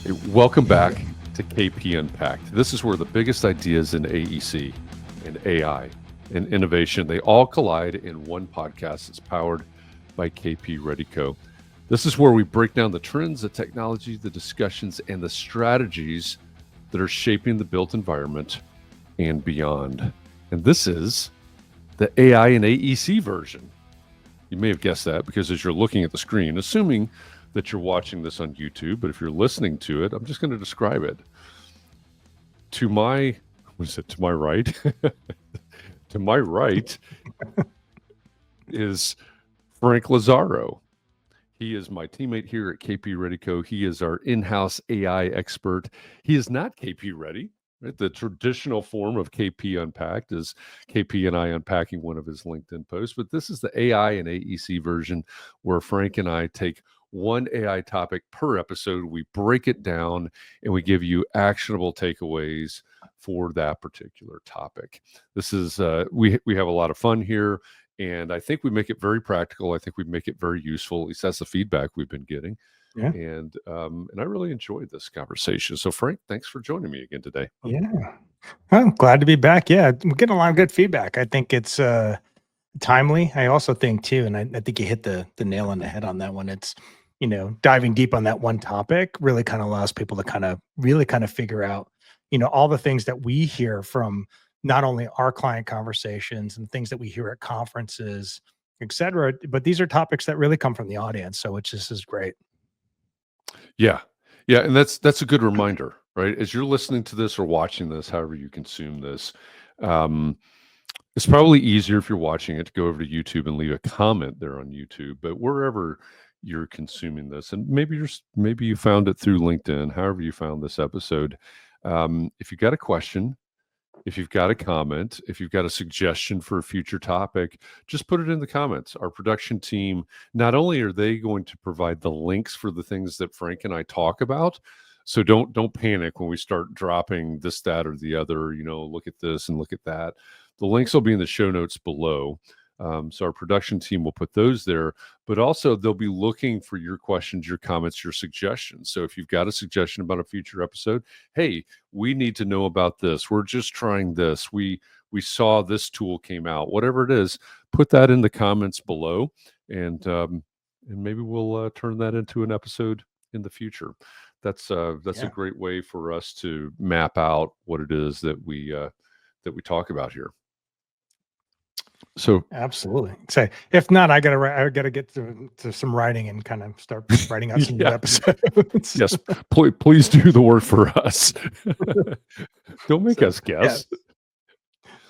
Hey, welcome back to KP Unpacked. This is where the biggest ideas in AEC and AI and innovation, they all collide in one podcast that's powered by KP Reddy Co. This is where we break down the trends, the technology, the discussions, and the strategies that are shaping the built environment and beyond. And this is the AI and AEC version. You may have guessed that because as you're looking at the screen, assuming that you're watching this on YouTube, but if you're listening to it, I'm just going to describe it. To my right? To my right is Frank Lazaro. He is my teammate here at KP Reddy Co. He is our in-house AI expert. He is not KP Reddy. Right? The traditional form of KP Unpacked is KP and I unpacking one of his LinkedIn posts, but this is the AI and AEC version where Frank and I take one AI topic per episode. We break it down and we give you actionable takeaways for that particular topic. This is we have a lot of fun here, and I think we make it very practical. I think we make it very useful. At least that's the feedback we've been getting. Yeah. And I really enjoyed this conversation. So Frank, thanks for joining me again today. Yeah. I'm glad to be back. Yeah. We're getting a lot of good feedback. I think it's timely. I also think too, and I think you hit the nail on the head on that one. It's, diving deep on that one topic really kind of allows people to really figure out, all the things that we hear from not only our client conversations and things that we hear at conferences, et cetera, but these are topics that really come from the audience. So it's just is great. Yeah. Yeah. And that's a good reminder, right? As you're listening to this or watching this, however you consume this, it's probably easier if you're watching it to go over to YouTube and leave a comment there on YouTube, but wherever you're consuming this, and maybe you found it through LinkedIn, however you found this episode, if you've got a question, if you've got a comment, if you've got a suggestion for a future topic, just put it in the comments. Our production team, not only are they going to provide the links for the things that Frank and I talk about, so don't panic when we start dropping this, that, or the other, look at this and look at that. The links will be in the show notes below. So our production team will put those there, but also they'll be looking for your questions, your comments, your suggestions. So if you've got a suggestion about a future episode, hey, we need to know about this. We're just trying this. We saw this tool came out, whatever it is, put that in the comments below, and maybe we'll turn that into an episode in the future. That's a great way for us to map out what it is that we talk about here. So absolutely. So if not, I gotta get to some writing and kind of start writing out some new episodes. Yes, please do the work for us. Don't make us guess.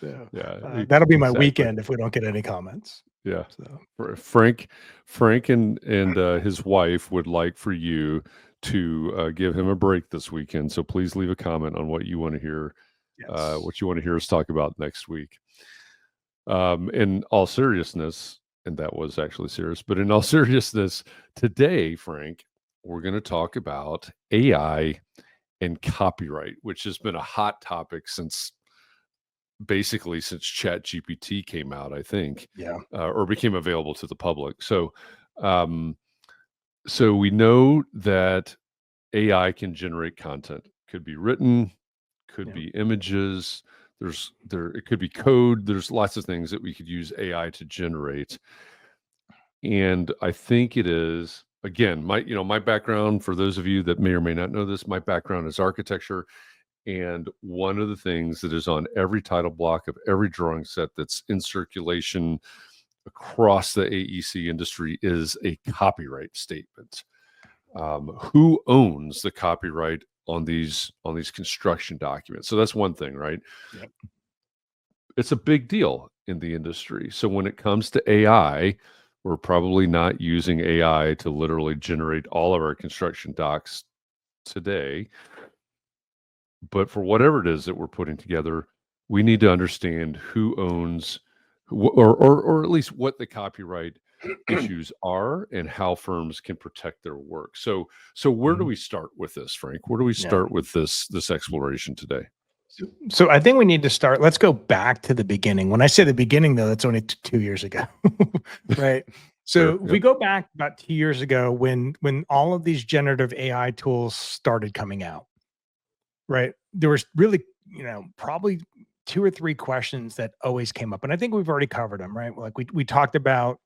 That'll be my weekend if we don't get any comments. Yeah. So. Frank and his wife would like for you to give him a break this weekend. So please leave a comment on what you want to hear, what you want to hear us talk about next week. In all seriousness, and that was actually serious, but in all seriousness, today, Frank, we're going to talk about AI and copyright, which has been a hot topic since ChatGPT came out, I think, or became available to the public. So, so we know that AI can generate content, could be written, could be images. It could be code. There's lots of things that we could use AI to generate. And I think it is, again, my background, for those of you that may or may not know this, my background is architecture. And one of the things that is on every title block of every drawing set that's in circulation across the AEC industry is a copyright statement. Who owns the copyright on these construction documents? So that's one thing, right? Yep. It's a big deal in the industry. So when it comes to AI, we're probably not using AI to literally generate all of our construction docs today. But for whatever it is that we're putting together, we need to understand who owns, or at least what the copyright issues are and how firms can protect their work. So where do we start with this, Frank? Where do we start with this exploration today? So I think we need to start. Let's go back to the beginning. When I say the beginning, though, that's only 2 years ago, right? So Fair. if we Yep. go back about 2 years ago when all of these generative AI tools started coming out, right? There was really, probably two or three questions that always came up. And I think we've already covered them, right? Like we talked about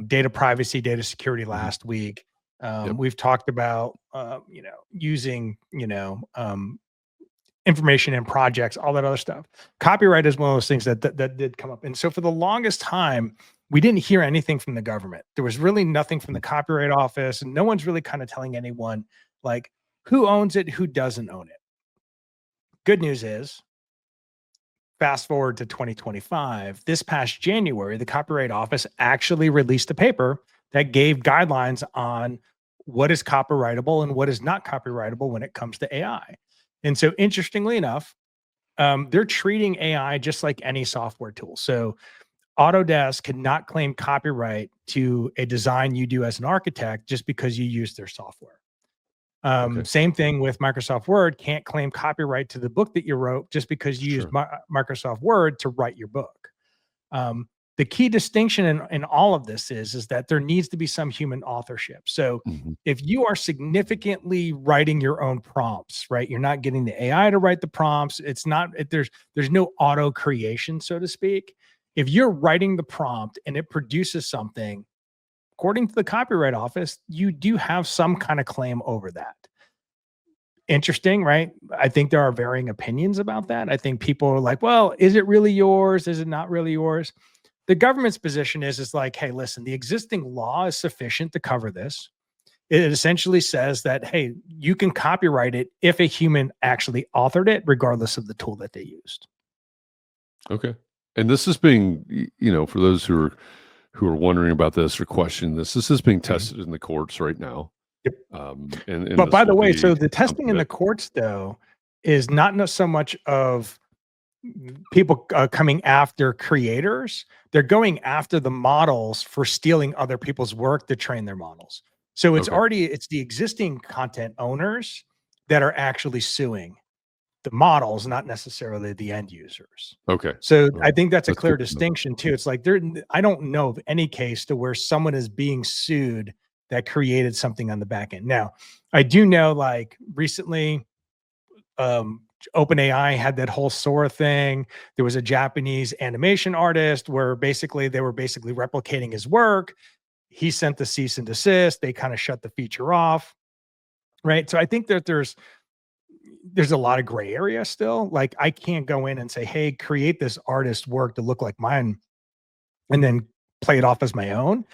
data privacy, data security Mhm. last week. Yep. We've talked about, using, information in projects, all that other stuff. Copyright is one of those things that did come up. And so for the longest time, we didn't hear anything from the government. There was really nothing from the Mhm. Copyright Office, and no one's really kind of telling anyone like who owns it, who doesn't own it. Good news is, fast forward to 2025, this past January, the Copyright Office actually released a paper that gave guidelines on what is copyrightable and what is not copyrightable when it comes to AI. And so, interestingly enough, they're treating AI just like any software tool. So Autodesk cannot claim copyright to a design you do as an architect just because you use their software. Okay. Same thing with Microsoft Word, can't claim copyright to the book that you wrote just because you use Sure. Microsoft Word to write your book. Um, the key distinction in all of this is that there needs to be some human authorship. So Mhm. if you are significantly writing your own prompts, right? You're not getting the AI to write the prompts. It's not there's no auto creation, so to speak. If you're writing the prompt and it produces something, according to the Copyright Office, you do have some kind of claim over that. Interesting, right? I think there are varying opinions about that. I think people are like, well, is it really yours? Is it not really yours? The government's position is like, hey, listen, the existing law is sufficient to cover this. It essentially says that, hey, you can copyright it if a human actually authored it, regardless of the tool that they used. Okay. And this is being, for those who are wondering about this or questioning this, this is being Mhm. tested in the courts right now. Yep. And But this by the will way, be so the testing something in that. the courts, though, is not so much of people coming after creators. They're going after the models for stealing other people's work to train their models. So Okay. it's the existing content owners that are actually suing the models, not necessarily the end users. Okay. So All I right. think that's a That's clear good to know. distinction too. It's like I don't know of any case to where someone is being sued that created something on the back end. Now, I do know like recently, um, OpenAI had that whole Sora thing. There was a Japanese animation artist where basically they were basically replicating his work. He sent the cease and desist. They kind of shut the feature off. Right. So I think that there's a lot of gray area still. Like I can't go in and say, hey, create this artist work to look like mine and then play it off as my own.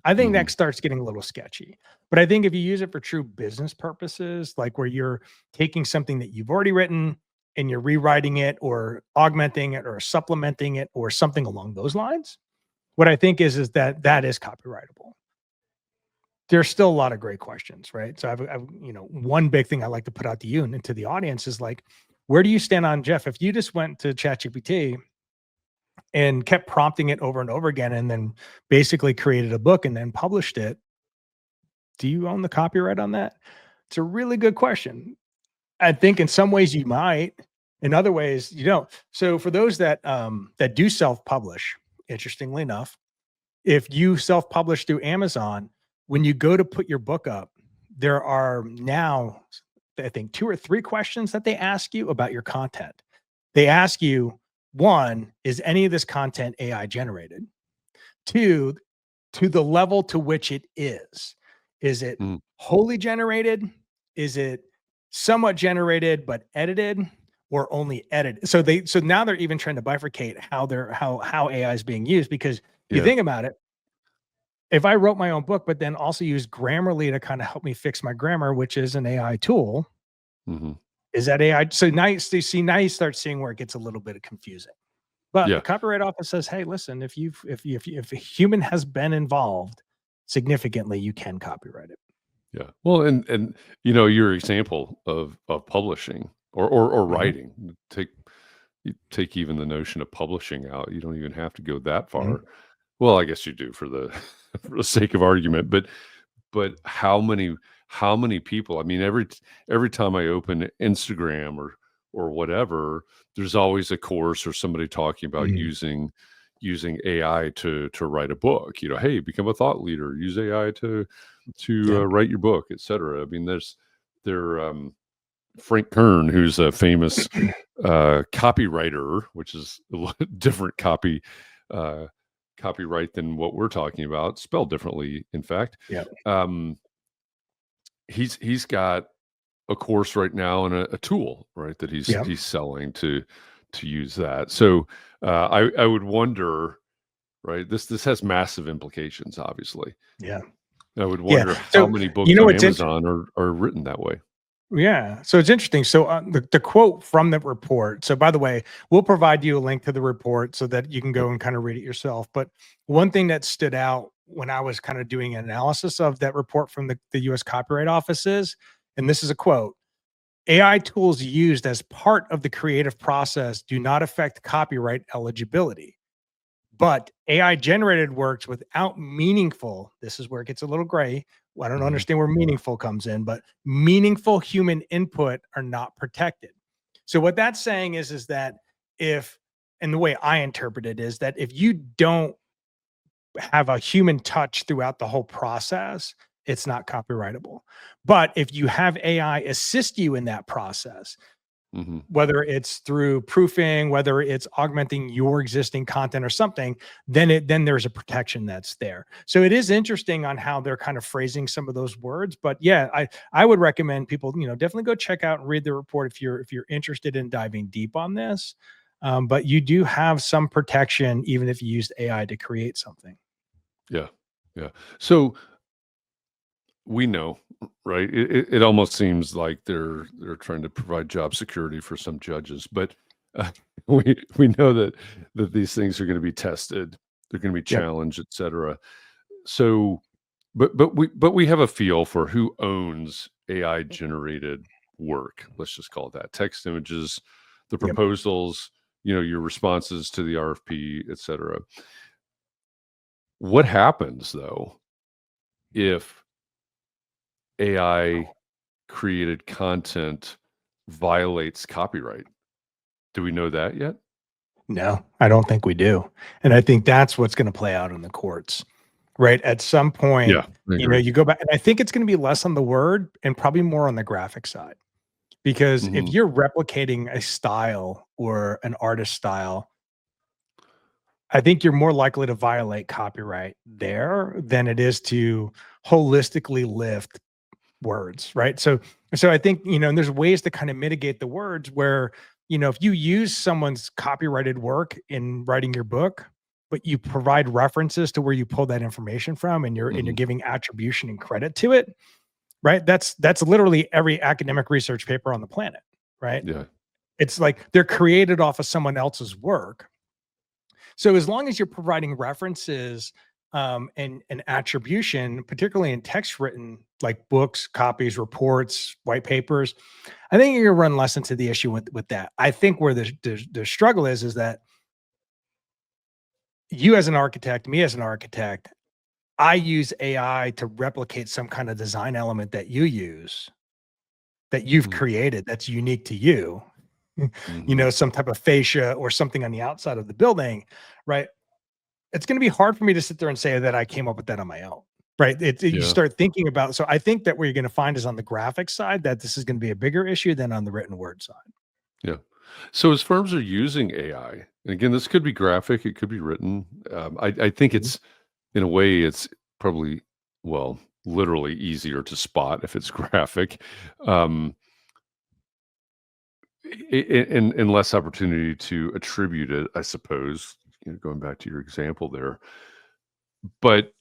I think Mhm. that starts getting a little sketchy. But I think if you use it for true business purposes, like where you're taking something that you've already written and you're rewriting it or augmenting it or supplementing it or something along those lines, what I think is that that is copyrightable. There's still a lot of great questions, right? So one big thing I like to put out to you and to the audience is like, where do you stand on Jeff? If you just went to ChatGPT and kept prompting it over and over again and then basically created a book and then published it, do you own the copyright on that? It's a really good question. I think in some ways you might, in other ways you don't. So for those that do self-publish, interestingly enough, if you self-publish through Amazon, when you go to put your book up, there are now I think two or three questions that they ask you about your content. They ask you, one, is any of this content AI generated? Two, to the level to which it is. Is it Mm. wholly generated? Is it somewhat generated but edited or only edited? So now they're even trying to bifurcate how AI is being used because you Yeah. think about it, if I wrote my own book, but then also use Grammarly to kind of help me fix my grammar, which is an AI tool, Mhm. is that AI? So now you start seeing where it gets a little bit confusing. But the Yeah. Copyright Office says, "Hey, listen, if a human has been involved significantly, you can copyright it." Yeah. Well, and your example of publishing or Mhm, writing, you take even the notion of publishing out, you don't even have to go that mhm, far. Well, I guess you do for the for the sake of argument, but how many people, I mean, every time I open Instagram or whatever, there's always a course or somebody talking about mhm, using using AI to write a book. Hey, become a thought leader. Use AI to Yeah. write your book, etc. I mean, there Frank Kern, who's a famous copywriter, which is a different copyright than what we're talking about, spelled differently, in fact. Yeah. He's got a course right now and a tool, right, that Yeah. he's selling to use that. So I would wonder, right, this has massive implications, obviously. Yeah. I would Yeah. wonder how So, many you books know, on what's Amazon are written that way. Yeah. So it's interesting. So the quote from the report. So by the way, we'll provide you a link to the report so that you can Yep. go and kind of read it yourself. But one thing that stood out when I was kind of doing an analysis of that report from the US Copyright Office is, and this is a quote, AI tools used as part of the creative process do not affect copyright eligibility. But AI generated works without meaningful, this is where it gets a little gray. I don't Mhm. understand where meaningful comes in, but meaningful human input are not protected. So what that's saying is that if, and the way I interpret it is that if you don't have a human touch throughout the whole process, it's not copyrightable. But if you have AI assist you in that process, Mhm. whether it's through proofing, whether it's augmenting your existing content or something, then there's a protection that's there. So it is interesting on how they're kind of phrasing some of those words. But yeah, I would recommend people, definitely go check out and read the report if you're interested in diving deep on this. But you do have some protection even if you used AI to create something. Yeah. Yeah. So we know, right? It almost seems like they're trying to provide job security for some judges, but uh, we know that these things are going to be tested, they're going to be Yep. challenged, etc. So, but we have a feel for who owns AI generated work. Let's just call it that: text, images, the Yep. proposals, your responses to the RFP, etc. What happens though if AI created content violates copyright? Do we know that yet? No, I don't think we do. And I think that's what's going to play out in the courts, right? At some Yeah, point, I agree. you go back, and I think it's going to be less on the word and probably more on the graphic side. Because if Mhm, you're replicating a style or an artist style, I think you're more likely to violate copyright there than it is to holistically lift words, right? So I think, and there's ways to kind of mitigate the words where, if you use someone's copyrighted work in writing your book, but you provide references to where you pull that information from and you're mhm. giving attribution and credit to it, right? That's literally every academic research paper on the planet, right? Yeah, It's like they're created off of someone else's work. So as long as you're providing references and attribution, particularly in text written like books, copies, reports, white papers, I think you're gonna run less into the issue with that. I think where the struggle is that you as an architect, me as an architect, I use AI to replicate some kind of design element that you use that you've mhm, created that's unique to you. mhm. Some type of fascia or something on the outside of the building, right? It's going to be hard for me to sit there and say that I came up with that on my own. Right. You Yeah, start thinking about, so I think that what you're going to find is on the graphic side that this is going to be a bigger issue than on the written word side. yeah. So as firms are using AI, and again, this could be graphic, it could be written. I think Mhm. it's in a way, it's probably, well, literally easier to spot if it's graphic, um, and less opportunity to attribute it, I suppose. Going back to your example there, but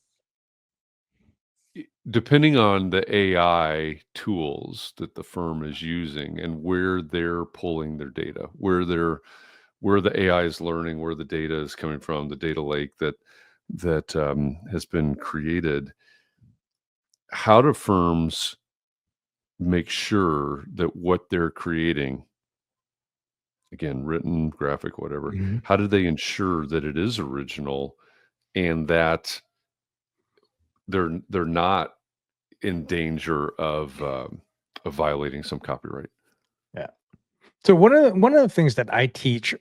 depending on the AI tools that the firm is using and where they're pulling their data, where the AI is learning, where the data is coming from, the data lake that has been created, how do firms make sure that what they're creating, again, written, graphic, whatever, Mhm. how do they ensure that it is original and that they're not in danger of violating some copyright? Yeah. So one of the things that I teach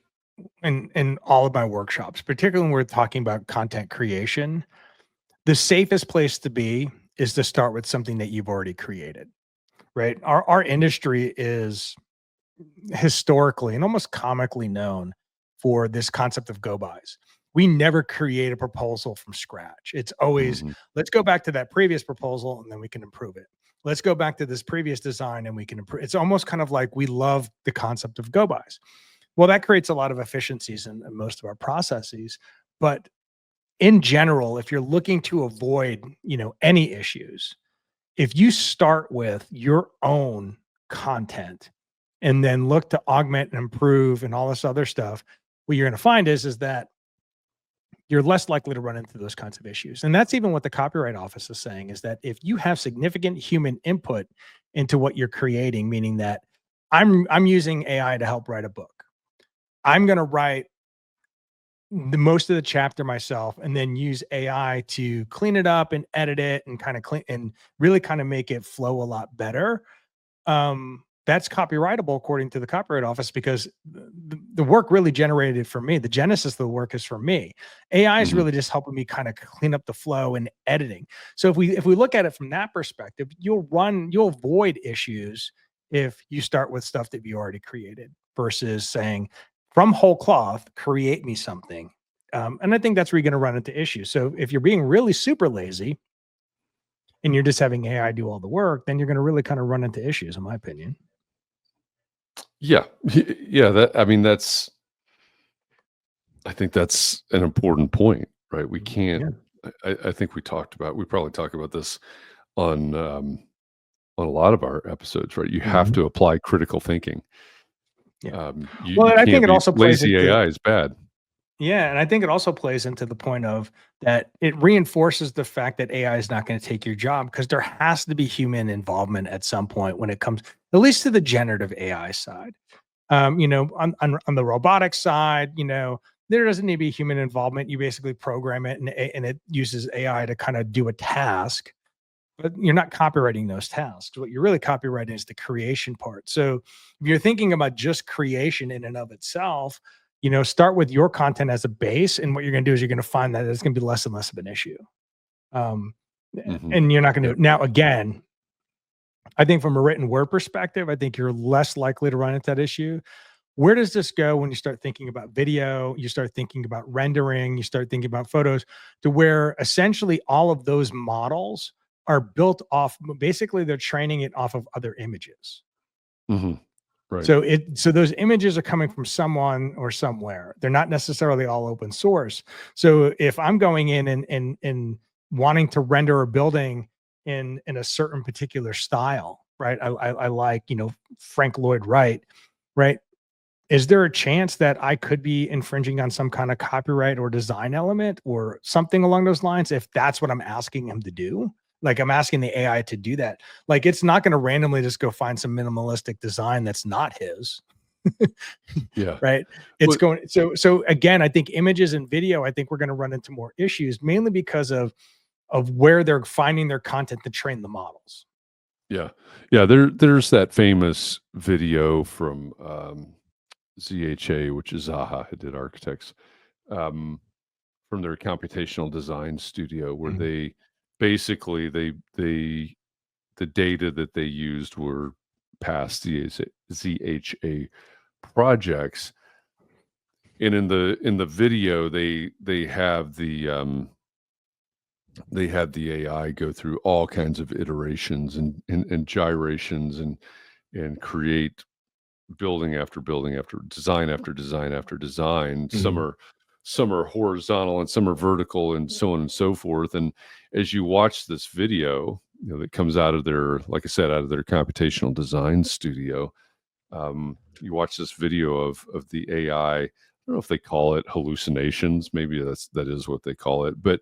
in all of my workshops, particularly when we're talking about content creation, the safest place to be is to start with something that you've already created, right? Our industry is historically and almost comically known for this concept of go bys. We never create a proposal from scratch. It's always, Hmm. let's go back to that previous proposal and then we can improve it. Let's go back to this previous design and we can improve. It's almost kind of like we love the concept of go bys. Well, that creates a lot of efficiencies in most of our processes. But in general, if you're looking to avoid, any issues, if you start with your own content and then look to augment and improve and all this other stuff, what you're going to find is that you're less likely to run into those kinds of issues. And that's even what the copyright office is saying, is that if you have significant human input into what you're creating, meaning that I'm using AI to help write a book. I'm going to write the most of the chapter myself and then use AI to clean it up and edit it and kind of clean and really kind of make it flow a lot better. That's copyrightable according to the Copyright Office, because the work really generated from me. The genesis of the work is from me. AI is Hmm. really just helping me kind of clean up the flow and editing. So if we look at it from that perspective, you'll avoid issues if you start with stuff that you already created versus saying from whole cloth, create me something. And I think that's where you're going to run into issues. So if you're being really super lazy and you're just having AI do all the work, then you're going to really kind of run into issues, in my opinion. Yeah, yeah. I think that's an important point, right? We can't. Yeah. I think we probably talk about this on on a lot of our episodes, right? You have Mhm. to apply critical thinking. Yeah. Well, You and I think can't it be also plays lazy. into AI is bad. yeah, and I think it also plays into the point of that it reinforces the fact that AI is not going to take your job, because there has to be human involvement at some point when it comes, at least to the generative AI side. On the robotic side, there doesn't need to be human involvement. You basically program it, and it uses AI to kind of do a task, but you're not copywriting those tasks. What you're really copywriting is the creation part. So if you're thinking about just creation in and of itself, start with your content as a base. And what you're going to do is you're going to find that it's going to be less and less of an issue. Um, Hmm. and you're not going Yeah. to, now again, I think from a written word perspective, I think you're less likely to run into that issue. Where does this go when you start thinking about video, you start thinking about rendering, you start thinking about photos, to where essentially all of those models are built off, basically they're training it off of other images. Hmm. Right. So those images are coming from someone or somewhere. They're not necessarily all open source. So if I'm going in and wanting to render a building in a certain particular style, right? I like, Frank Lloyd Wright, right? Is there a chance that I could be infringing on some kind of copyright or design element or something along those lines if that's what I'm asking him to do? Like, I'm asking the AI to do that. Like, it's not going to randomly just go find some minimalistic design that's not his, Yeah. right? It's Well, going so again, I think images and video, I think we're going to run into more issues, mainly because of where they're finding their content to train the models. yeah. Yeah. There's that famous video from ZHA, which is Zaha Hadid Architects, um, from their computational design studio, where Mhm. they basically the data that they used were past ZHA projects, and in the video they had the AI go through all kinds of iterations and gyrations and create building after building after design after design. Mhm. Some are horizontal and some are vertical and so on and so forth. And as you watch this video, that comes out of their, like I said, out of their computational design studio, you watch this video of the AI. I don't know if they call it hallucinations. Maybe that is what they call it. But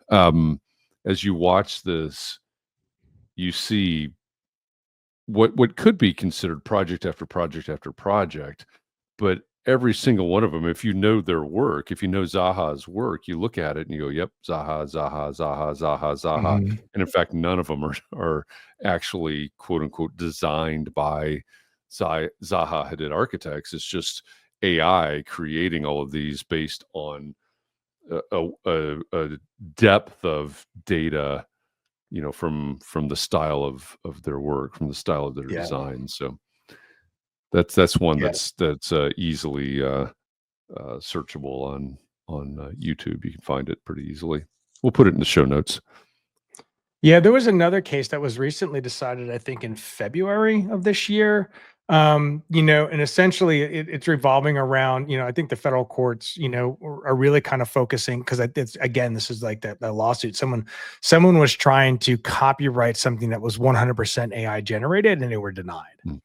um, as you watch this, you see what could be considered project after project after project, but every single one of them, if you know their work, if you know Zaha's work, you look at it and you go, "Yep, Zaha, Zaha, Zaha, Zaha, Zaha." Mhm. And in fact, none of them are actually quote unquote designed by Zaha Hadid Architects. AI creating all of these based on a depth of data, from the style of their work, from the style of their Yeah. design. So that's one Yeah. that's easily searchable on YouTube. You can find it pretty easily. We'll put it in the show notes. Yeah, there was another case that was recently decided, I think in February of this year. And essentially it's revolving around, I think the federal courts, are really kind of focusing because it's again, this is like that lawsuit. Someone was trying to copyright something that was 100% AI generated and they were denied. Mm.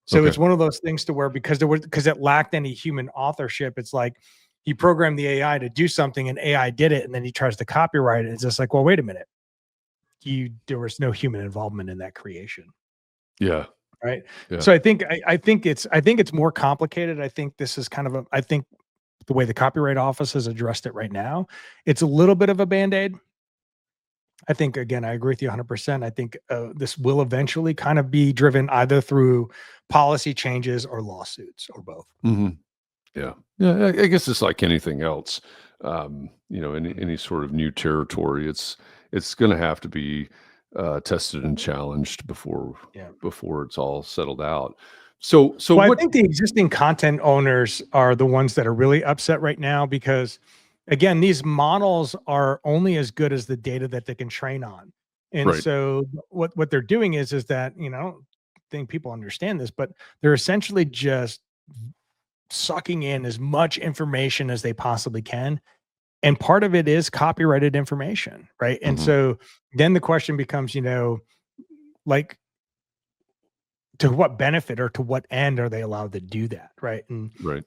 So Okay. it's one of those things to where because it lacked any human authorship, it's like he programmed the AI to do something and AI did it, and then he tries to copyright it. It's just like, well, wait a minute. There was no human involvement in that creation. Yeah. Right. Yeah. So I think it's more complicated. I think this is kind of I think the way the Copyright Office has addressed it right now, it's a little bit of a band-aid. I think again, I agree with you 100%. I think this will eventually kind of be driven either through policy changes or lawsuits or both. hmm Yeah. Yeah. I guess it's like anything else. Any sort of new territory, it's going to have to be tested and challenged Yeah. before it's all settled out. So Well, I what? think the existing content owners are the ones that are really upset right now because, again, these models are only as good as the data that they can train on. And Right. so what they're doing is that, I don't think people understand this, but they're essentially just sucking in as much information as they possibly can. And part of it is copyrighted information, right? And hmm so then the question becomes, like to what benefit or to what end are they allowed to do that, right? And Right.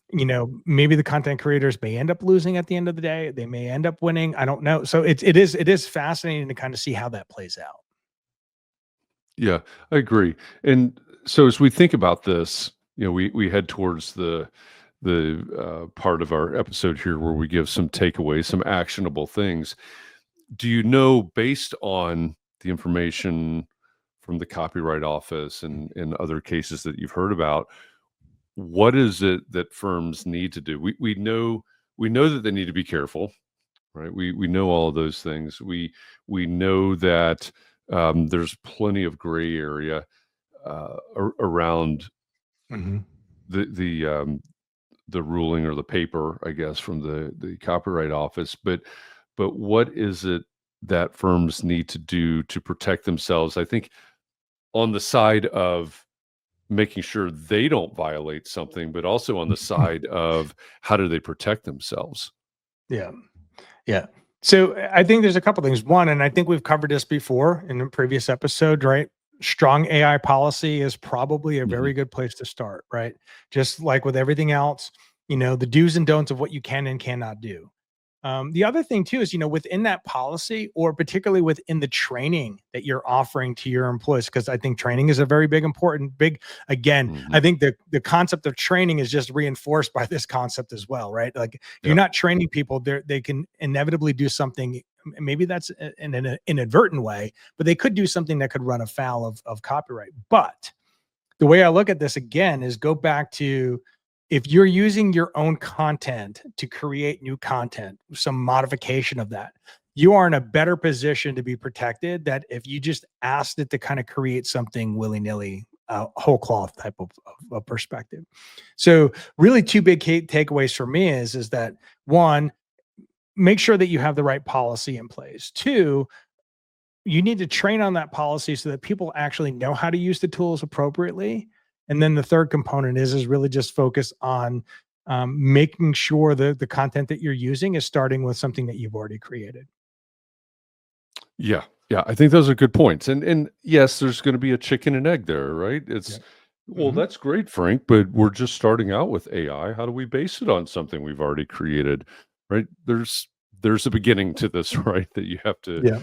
maybe the content creators may end up losing at the end of the day. They may end up winning. I don't know. So it is fascinating to kind of see how that plays out. Yeah, I agree. And so as we think about this, we head towards the part of our episode here where we give some takeaways, some actionable things. Do you know, based on the information from the Copyright Office and other cases that you've heard about, what is it that firms need to do? We know that they need to be careful, right? We know all of those things. We know that there's plenty of gray area around Mhm. the the um, the ruling or the paper, I guess, from the Copyright Office. But what is it that firms need to do to protect themselves? I think on the side of making sure they don't violate something, but also on the side of how do they protect themselves? Yeah. Yeah. So I think there's a couple things. One, and I think we've covered this before in a previous episode, right? Strong AI policy is probably a hmm very good place to start, right? Just like with everything else, the do's and don'ts of what you can and cannot do. The other thing too is, within that policy or particularly within the training that you're offering to your employees, because I think training is a very big, again, hmm I think the concept of training is just reinforced by this concept as well, right? Like if you're Yeah. not training people, they can inevitably do something. Maybe that's in an inadvertent way, but they could do something that could run afoul of copyright. But the way I look at this again is go back to if you're using your own content to create new content, some modification of that, you are in a better position to be protected that if you just asked it to kind of create something willy-nilly, whole cloth type of perspective. So really two big takeaways for me is that one, make sure that you have the right policy in place. Two, you need to train on that policy so that people actually know how to use the tools appropriately. And then the third component is really just focus on making sure that the content that you're using is starting with something that you've already created. Yeah. Yeah. I think those are good points. And yes, there's going to be a chicken and egg there, right? Yeah. Well, hmm that's great, Frank, but we're just starting out with AI. How do we base it on something we've already created? Right? There's a beginning to this, right? Yeah.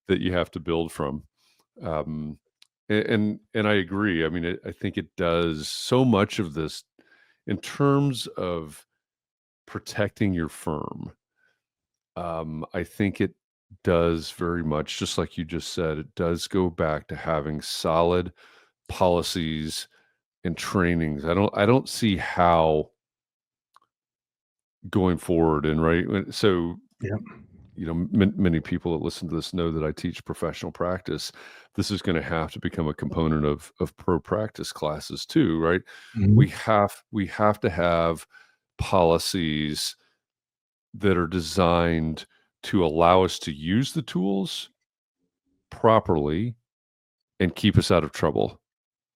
That you have to build from. Um, and I agree. I mean, I think it does so much of this in terms of protecting your firm. I think it does very much, just like you just said, it does go back to having solid policies and trainings. I don't see how going forward. And so Yeah. many people that listen to this know that I teach professional practice. This is going to have to become a component of pro practice classes too, right? Mhm. We have to have policies that are designed to allow us to use the tools properly and keep us out of trouble,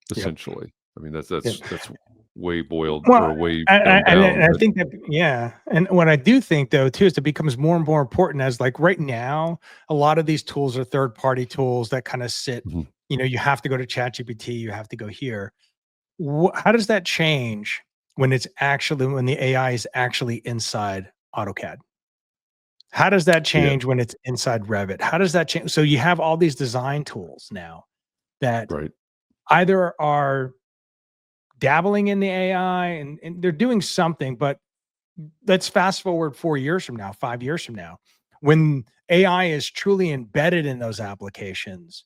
Yep. essentially. I mean, Yep. that's way boiled Well, or way I dumbed down, and I but think that, yeah, and what I do think though too is it becomes more and more important as, like, right now, a lot of these tools are third party tools that kind of sit, mhm, you have to go to ChatGPT, you have to go here. How does that change when the AI is actually inside AutoCAD? How does that yeah, change when it's inside Revit? How does that change? So you have all these design tools now that right, either are dabbling in the AI and they're doing something, but let's fast forward 4 years from now, 5 years from now, when AI is truly embedded in those applications,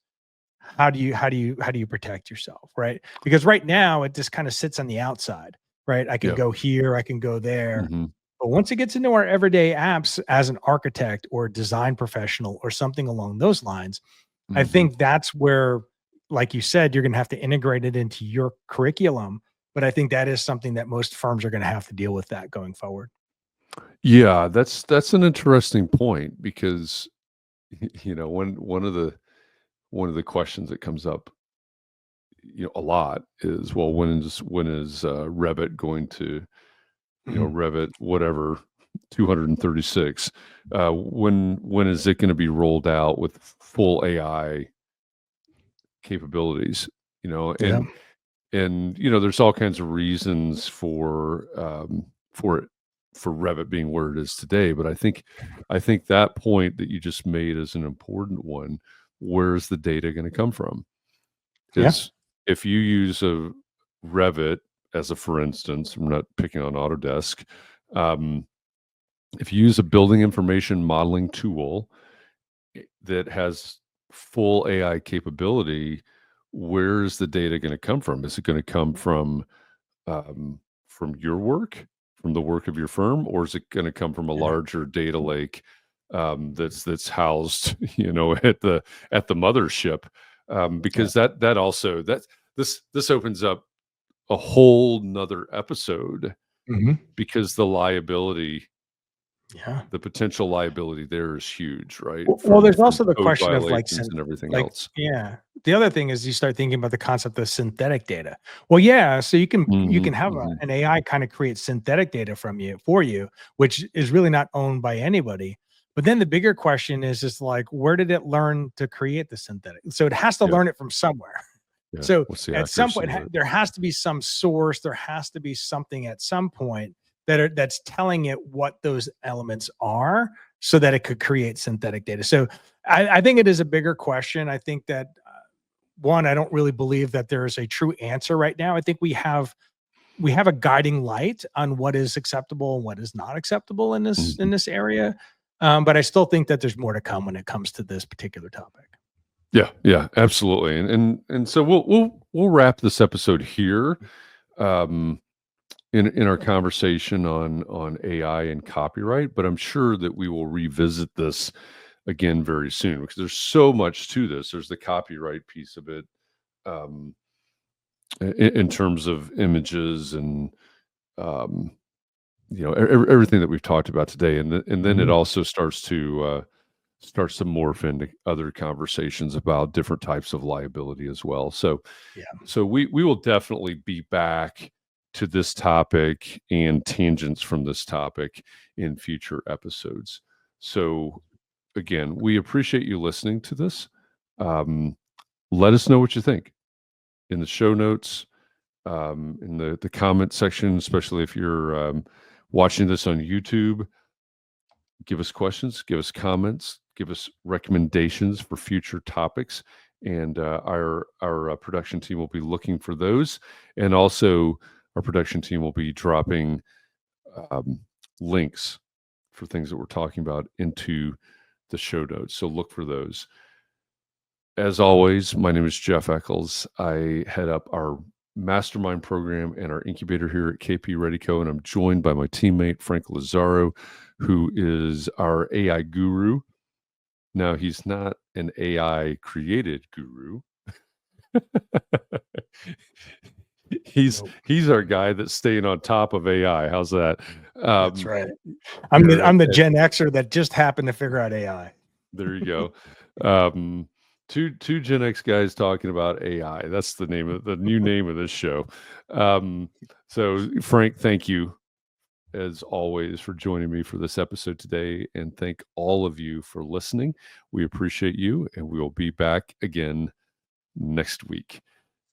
how do you protect yourself, right? Because right now it just kind of sits on the outside, right? I can yeah, go here, I can go there. mhm, But once it gets into our everyday apps as an architect or design professional or something along those lines, I mhm. think that's where, like you said, you're going to have to integrate it into your curriculum. But I think that is something that most firms are going to have to deal with that going forward. Yeah, that's an interesting point because, one of the questions that comes up, a lot is, well, when is Revit going to, Mhm. Revit whatever 236, when is it going to be rolled out with full AI capabilities? You know, Yeah. and there's all kinds of reasons for it, for Revit being where it is today. But I think that point that you just made is an important one. Where's the data going to come from? Yeah. Because if you use a Revit as a for instance, I'm not picking on Autodesk. Um, if you use a building information modeling tool that has full AI capability, where is the data going to come from? Is it going to come from your work, from the work of your firm, or is it going to come from a Yeah. larger data lake that's housed, at the mothership? Yeah. Because that also this opens up a whole nother episode Mhm. because Yeah. the potential liability there is huge, right? Well, From there's from also the code question of violations and everything else. yeah. The other thing is you start thinking about the concept of synthetic data. Well, yeah, so you can Mhm, have mhm. an AI kind of create synthetic data for you, which is really not owned by anybody. But then the bigger question is just like, where did it learn to create the synthetic? So it has to Yeah, learn it from somewhere. yeah. So What's the at some accuracy point, of it? there has to be some source. There has to be something at some point that's telling it what those elements are, so that it could create synthetic data. So I think it is a bigger question. I think that one, I don't really believe that there is a true answer right now. I think we have a guiding light on what is acceptable and what is not acceptable in this Mhm. area. But I still think that there's more to come when it comes to this particular topic. Yeah, yeah, absolutely. And so we'll wrap this episode here, um, in our conversation on AI and copyright, but I'm sure that we will revisit this again very soon because there's so much to this. There's the copyright piece of it, um, in terms of images and, um, everything that we've talked about today, and then it Mhm. also starts to morph into other conversations about different types of liability as well. Yeah. So we will definitely be back to this topic and tangents from this topic in future episodes. So again, we appreciate you listening to this. Um, let us know what you think in the show notes, in the comment section, especially if you're watching this on YouTube. Give us questions, give us comments, give us recommendations for future topics, and our production team will be looking for those. And also, our production team will be dropping um, links for things that we're talking about into the show notes. So look for those. As always, my name is Jeff Eccles. I head up our mastermind program and our incubator here at KP Reddy Co. And I'm joined by my teammate, Frank Lazaro, who is our AI guru. Now, he's not an AI created guru. He's our guy that's staying on top of AI. How's that? That's right. I'm the Gen Xer that just happened to figure out AI. There you go. Two Gen X guys talking about AI. That's the new name of this show. So Frank, thank you as always for joining me for this episode today, and thank all of you for listening. We appreciate you, and we will be back again next week.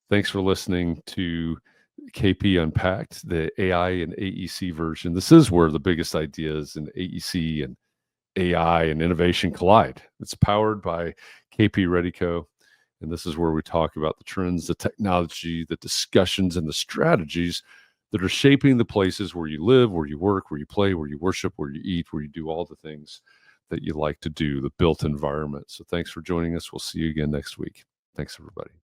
Thanks for listening to KP Unpacked, the AI and AEC version. This is where the biggest ideas in AEC and AI and innovation collide. It's powered by KP Reddy Co. And this is where we talk about the trends, the technology, the discussions, and the strategies that are shaping the places where you live, where you work, where you play, where you worship, where you eat, where you do all the things that you like to do, the built environment. So thanks for joining us. We'll see you again next week. Thanks, everybody.